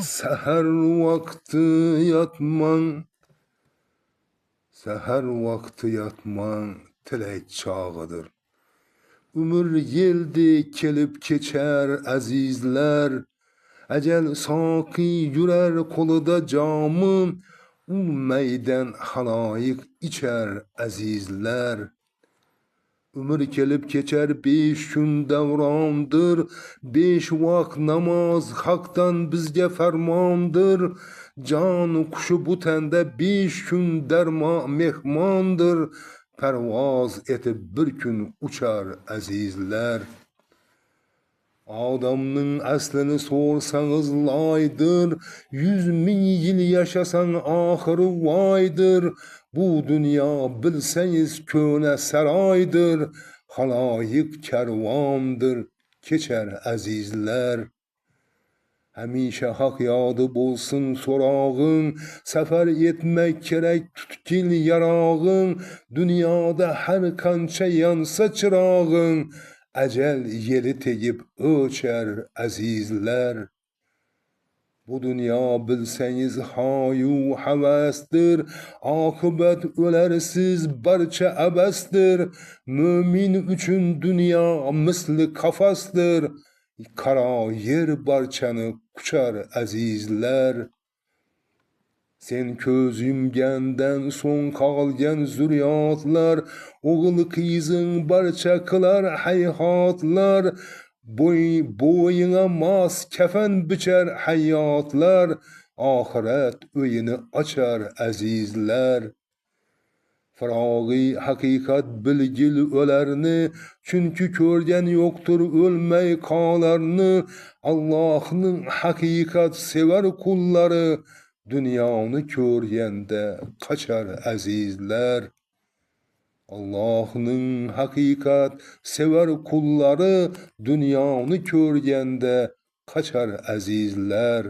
Sahar vakti yatman, sahar vakti yatman tilek çağıdır. Ömür yeldi kelip keçer azizler. Ecel saki yürer koluda camı. Meyden halayık içer azizler. Ömür kelip keçer 5 gün devrandır. 5 vakt namaz haktan bizge fermandır. Can kuşu bu tende 5 gün derma mehmandır. Pervaz etip bir gün uçar azizler. Adamның aslini sorsanız laydır. 100.000 yıl yaşasan ahırı vaydır. Bu dünya bilseniz köne saraydır. Halayık kervandır keçer azizler. Hemişe hak yadı bolsun sorağın. Sefer etmek gerek tutkil yarağın. Dünyada her kança yansa çırağın. Ecel yeli tegip ölçer azizler. Bu dünya bilseniz hayu havasdır. Akıbet ölersiz barça abestir. Mümin üçün dünya misli kafastır. Kara yer barçanı kuçar azizler. Sen köz yumgenden son kalgen zürriyatlar, oğul kızın barça kılar hayatlar, boyuna mas kefen biçer hayatlar, ahiret öyünü açar azizler. Fıragi hakikat bilgil ölerini, çünkü körgen yoktur ölmey kalarını, Allah'ın hakikat sever kulları, dünyanı körgende kaçar azizler. Allah'ın hakikat sever kulları, dünyanı körgende kaçar azizler.